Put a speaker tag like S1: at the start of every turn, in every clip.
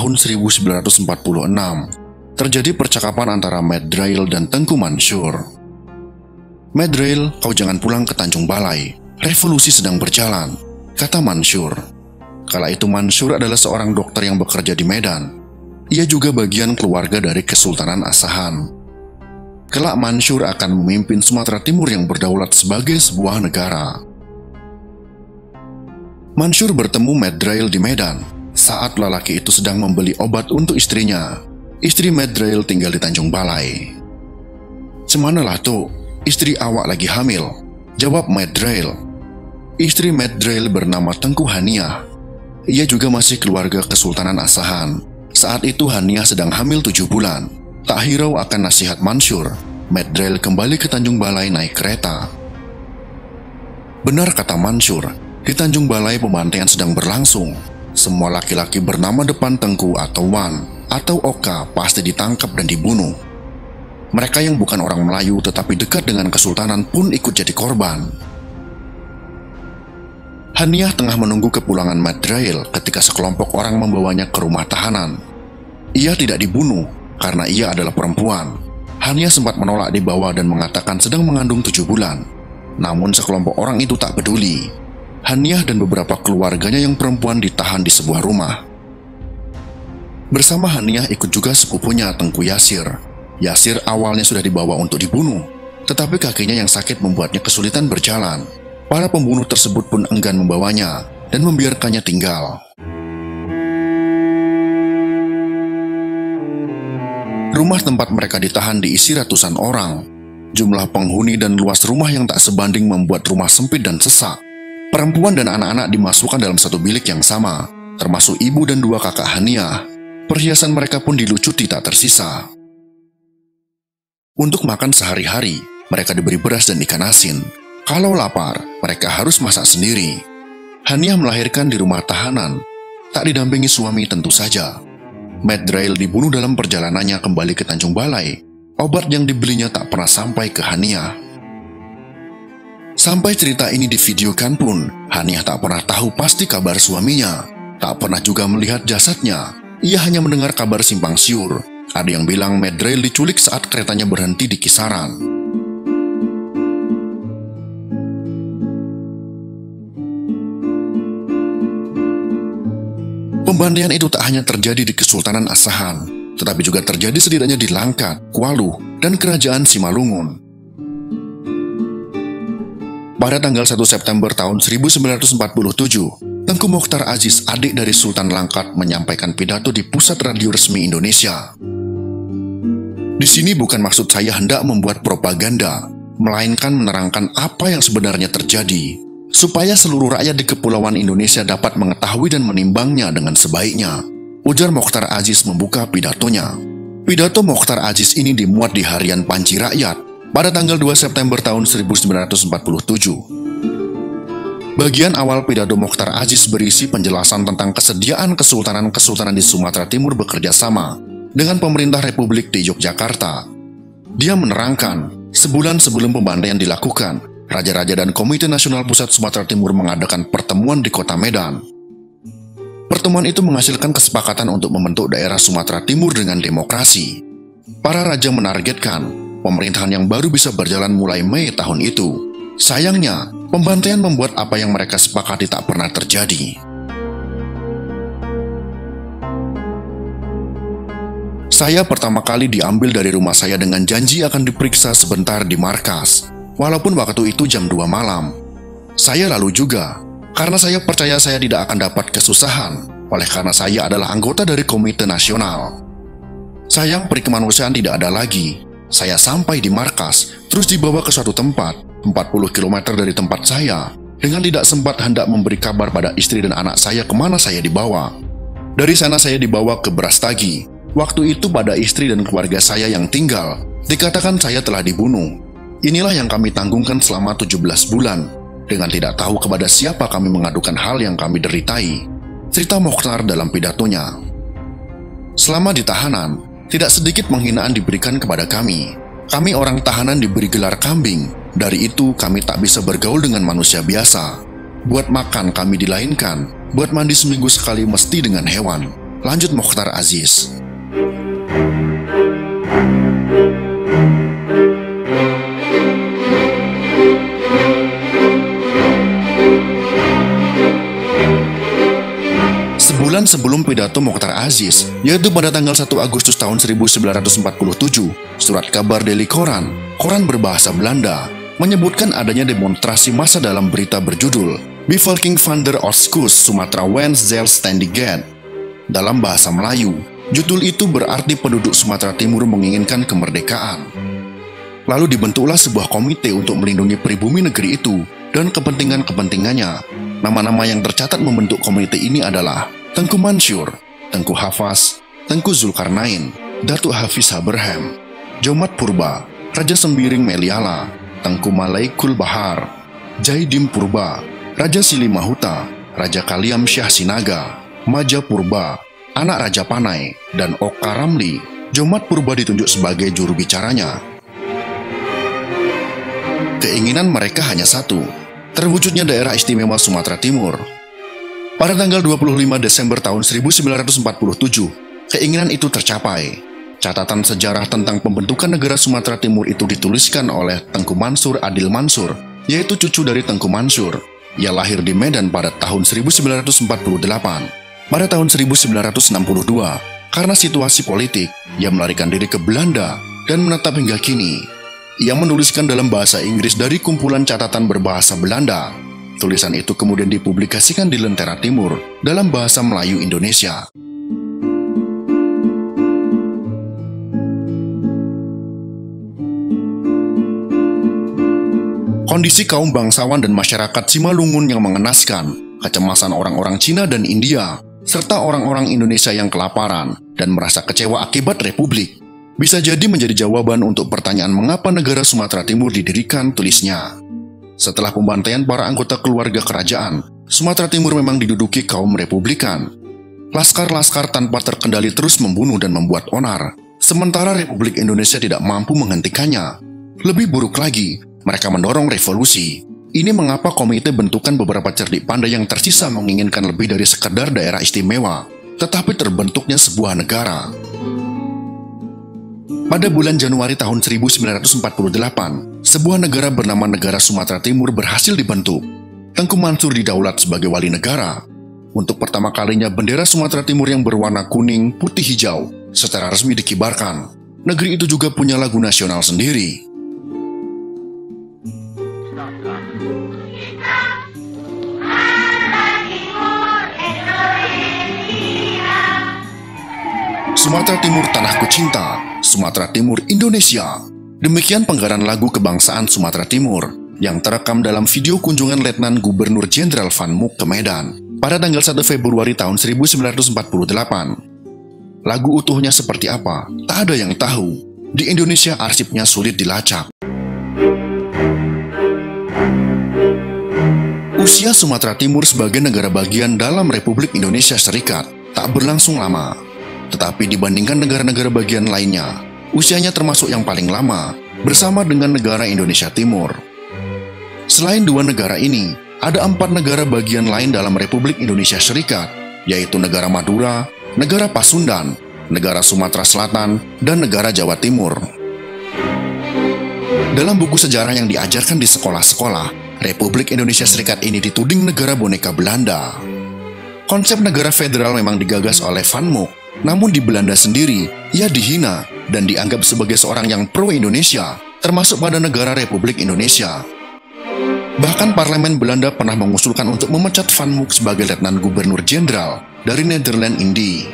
S1: tahun 1946, terjadi percakapan antara Medrail dan Tengku Mansur. "Medrail, kau jangan pulang ke Tanjung Balai. Revolusi sedang berjalan," kata Mansur. Kala itu Mansur adalah seorang dokter yang bekerja di Medan. Ia juga bagian keluarga dari Kesultanan Asahan. Kelak Mansur akan memimpin Sumatera Timur yang berdaulat sebagai sebuah negara. Mansur bertemu Medrail di Medan saat lelaki itu sedang membeli obat untuk istrinya. Istri Medrail tinggal di Tanjung Balai. "Semanalah tuh, istri awak lagi hamil," jawab Medrail. Istri Medrail bernama Tengku Haniah. Ia juga masih keluarga Kesultanan Asahan. Saat itu Haniah sedang hamil 7 bulan. Tak hirau akan nasihat Mansur, Medrail kembali ke Tanjung Balai naik kereta. Benar kata Mansur, di Tanjung Balai pembantaian sedang berlangsung. Semua laki-laki bernama depan Tengku atau Wan atau Oka pasti ditangkap dan dibunuh. Mereka yang bukan orang Melayu tetapi dekat dengan kesultanan pun ikut jadi korban. Haniah tengah menunggu kepulangan Medrail ketika sekelompok orang membawanya ke rumah tahanan. Ia tidak dibunuh karena ia adalah perempuan. Haniah sempat menolak dibawa dan mengatakan sedang mengandung 7 bulan. Namun sekelompok orang itu tak peduli. Haniah dan beberapa keluarganya yang perempuan ditahan di sebuah rumah. Bersama Haniah ikut juga sepupunya Tengku Yasir. Yasir awalnya sudah dibawa untuk dibunuh, tetapi kakinya yang sakit membuatnya kesulitan berjalan. Para pembunuh tersebut pun enggan membawanya dan membiarkannya tinggal. Rumah tempat mereka ditahan diisi ratusan orang. Jumlah penghuni dan luas rumah yang tak sebanding membuat rumah sempit dan sesak. Perempuan dan anak-anak dimasukkan dalam satu bilik yang sama, termasuk ibu dan 2 kakak Haniah. Perhiasan mereka pun dilucuti tak tersisa. Untuk makan sehari-hari, mereka diberi beras dan ikan asin. Kalau lapar, mereka harus masak sendiri. Haniah melahirkan di rumah tahanan, tak didampingi suami tentu saja. Medrail dibunuh dalam perjalanannya kembali ke Tanjung Balai. Obat yang dibelinya tak pernah sampai ke Haniah. Sampai cerita ini divideokan pun, Haniah tak pernah tahu pasti kabar suaminya. Tak pernah juga melihat jasadnya. Ia hanya mendengar kabar simpang siur. Ada yang bilang Medrail diculik saat keretanya berhenti di Kisaran. Pembantaian itu tak hanya terjadi di Kesultanan Asahan, tetapi juga terjadi setidaknya di Langkat, Kualuh, dan Kerajaan Simalungun. Pada tanggal 1 September tahun 1947, Tengku Mokhtar Aziz, adik dari Sultan Langkat, menyampaikan pidato di Pusat Radio Resmi Indonesia. Di sini bukan maksud saya hendak membuat propaganda, melainkan menerangkan apa yang sebenarnya terjadi, supaya seluruh rakyat di Kepulauan Indonesia dapat mengetahui dan menimbangnya dengan sebaiknya, ujar Mokhtar Aziz membuka pidatonya. Pidato Mokhtar Aziz ini dimuat di Harian Panji Rakyat pada tanggal 2 September tahun 1947. Bagian awal pidato Mokhtar Aziz berisi penjelasan tentang kesediaan kesultanan-kesultanan di Sumatera Timur bekerja sama dengan pemerintah Republik di Yogyakarta. Dia menerangkan, sebulan sebelum pembantaian dilakukan, Raja-Raja dan Komite Nasional Pusat Sumatera Timur mengadakan pertemuan di kota Medan. Pertemuan itu menghasilkan kesepakatan untuk membentuk daerah Sumatera Timur dengan demokrasi. Para raja menargetkan pemerintahan yang baru bisa berjalan mulai Mei tahun itu. Sayangnya, pembantaian membuat apa yang mereka sepakati tak pernah terjadi. Saya pertama kali diambil dari rumah saya dengan janji akan diperiksa sebentar di markas, walaupun waktu itu jam 2 malam. Saya lalu juga, karena saya percaya saya tidak akan dapat kesusahan, oleh karena saya adalah anggota dari Komite Nasional. Sayang peri kemanusiaan tidak ada lagi. Saya sampai di markas, terus dibawa ke suatu tempat, 40 km dari tempat saya, dengan tidak sempat hendak memberi kabar pada istri dan anak saya kemana saya dibawa. Dari sana saya dibawa ke Brastagi. Waktu itu pada istri dan keluarga saya yang tinggal, dikatakan saya telah dibunuh. Inilah yang kami tanggungkan selama 17 bulan, dengan tidak tahu kepada siapa kami mengadukan hal yang kami deritai, cerita Mokhtar dalam pidatonya. Selama di tahanan, tidak sedikit penghinaan diberikan kepada kami. Kami orang tahanan diberi gelar kambing. Dari itu kami tak bisa bergaul dengan manusia biasa. Buat makan kami dilainkan. Buat mandi seminggu sekali mesti dengan hewan. Lanjut Mokhtar Aziz. Sebulan sebelum pidato Mokhtar Aziz, yaitu pada tanggal 1 Agustus tahun 1947, surat kabar Daily Koran, koran berbahasa Belanda, menyebutkan adanya demonstrasi massa dalam berita berjudul Bevolking van der Oostkus Sumatra Wens Zel Standigat. Dalam bahasa Melayu, judul itu berarti penduduk Sumatera Timur menginginkan kemerdekaan. Lalu dibentuklah sebuah komite untuk melindungi pribumi negeri itu dan kepentingan-kepentingannya. Nama-nama yang tercatat membentuk komite ini adalah Tengku Mansur, Tengku Hafaz, Tengku Zulkarnain, Datuk Hafiz Haberham, Jomat Purba, Raja Sembiring Meliala, Tengku Malaikul Bahar, Jaidim Purba, Raja Silimahuta, Raja Kaliam Syah Sinaga, Maja Purba, anak Raja Panai, dan Oka Ramli. Jomat Purba ditunjuk sebagai juru bicaranya. Keinginan mereka hanya satu, terwujudnya daerah istimewa Sumatera Timur. Pada tanggal 25 Desember tahun 1947, keinginan itu tercapai. Catatan sejarah tentang pembentukan negara Sumatera Timur itu dituliskan oleh Tengku Mansur Adil Mansur, yaitu cucu dari Tengku Mansur. Ia lahir di Medan pada tahun 1948. Pada tahun 1962, karena situasi politik, ia melarikan diri ke Belanda dan menetap hingga kini. Ia menuliskan dalam bahasa Inggris dari kumpulan catatan berbahasa Belanda. Tulisan itu kemudian dipublikasikan di Lentera Timur dalam bahasa Melayu Indonesia. Kondisi kaum bangsawan dan masyarakat Simalungun yang mengenaskan, kecemasan orang-orang Cina dan India, serta orang-orang Indonesia yang kelaparan dan merasa kecewa akibat republik, bisa jadi menjadi jawaban untuk pertanyaan mengapa negara Sumatera Timur didirikan, tulisnya. Setelah pembantaian para anggota keluarga kerajaan, Sumatera Timur memang diduduki kaum republikan. Laskar-laskar tanpa terkendali terus membunuh dan membuat onar, sementara Republik Indonesia tidak mampu menghentikannya. Lebih buruk lagi, mereka mendorong revolusi. Ini mengapa komite bentukan beberapa cerdik pandai yang tersisa menginginkan lebih dari sekedar daerah istimewa, tetapi terbentuknya sebuah negara. Pada bulan Januari tahun 1948, sebuah negara bernama Negara Sumatera Timur berhasil dibentuk. Tengku Mansur didaulat sebagai wali negara. Untuk pertama kalinya bendera Sumatera Timur yang berwarna kuning, putih, hijau secara resmi dikibarkan. Negeri itu juga punya lagu nasional sendiri. Sumatera Timur tanahku cinta, Sumatera Timur Indonesia. Demikian penggalan lagu kebangsaan Sumatera Timur yang terekam dalam video kunjungan Letnan Gubernur Jenderal Van Mook ke Medan pada tanggal 1 Februari tahun 1948. Lagu utuhnya seperti apa? Tak ada yang tahu. Di Indonesia arsipnya sulit dilacak. Usia Sumatera Timur sebagai negara bagian dalam Republik Indonesia Serikat tak berlangsung lama. Tetapi dibandingkan negara-negara bagian lainnya, usianya termasuk yang paling lama, bersama dengan negara Indonesia Timur. Selain dua negara ini, ada 4 negara bagian lain dalam Republik Indonesia Serikat, yaitu negara Madura, negara Pasundan, negara Sumatera Selatan, dan negara Jawa Timur. Dalam buku sejarah yang diajarkan di sekolah-sekolah, Republik Indonesia Serikat ini dituding negara boneka Belanda. Konsep negara federal memang digagas oleh Van Mook. Namun di Belanda sendiri, ia dihina dan dianggap sebagai seorang yang pro-Indonesia, termasuk pada negara Republik Indonesia. Bahkan parlemen Belanda pernah mengusulkan untuk memecat Van Mook sebagai Letnan Gubernur Jenderal dari Nederland Indie.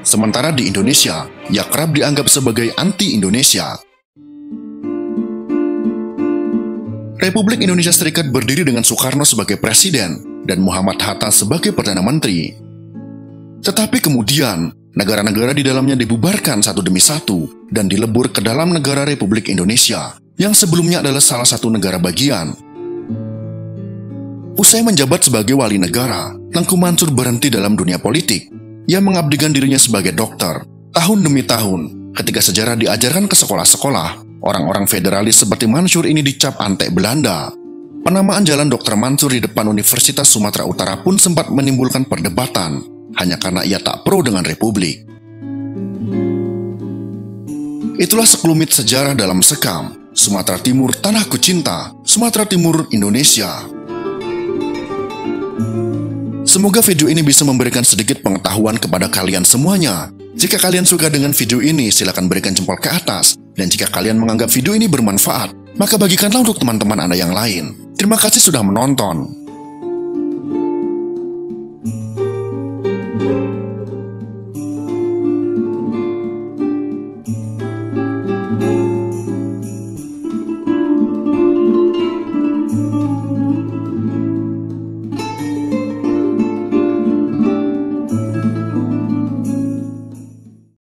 S1: Sementara di Indonesia, ia kerap dianggap sebagai anti-Indonesia. Republik Indonesia Serikat berdiri dengan Soekarno sebagai presiden dan Muhammad Hatta sebagai Perdana Menteri. Tetapi kemudian, negara-negara di dalamnya dibubarkan satu demi satu dan dilebur ke dalam negara Republik Indonesia, yang sebelumnya adalah salah satu negara bagian. Usai menjabat sebagai wali negara, Tengku Mansur berhenti dalam dunia politik. Ia mengabdikan dirinya sebagai dokter. Tahun demi tahun, ketika sejarah diajarkan ke sekolah-sekolah, orang-orang federalis seperti Mansur ini dicap antek Belanda. Penamaan jalan Dr. Mansur di depan Universitas Sumatera Utara pun sempat menimbulkan perdebatan. hanya karena ia tak pro dengan Republik. Itulah sekelumit sejarah dalam sekam Sumatera Timur Tanahku Cinta, Sumatera Timur, Indonesia. Semoga video ini bisa memberikan sedikit pengetahuan kepada kalian semuanya. Jika kalian suka dengan video ini, silakan berikan jempol ke atas. Dan jika kalian menganggap video ini bermanfaat, maka bagikanlah untuk teman-teman Anda yang lain. Terima kasih sudah menonton.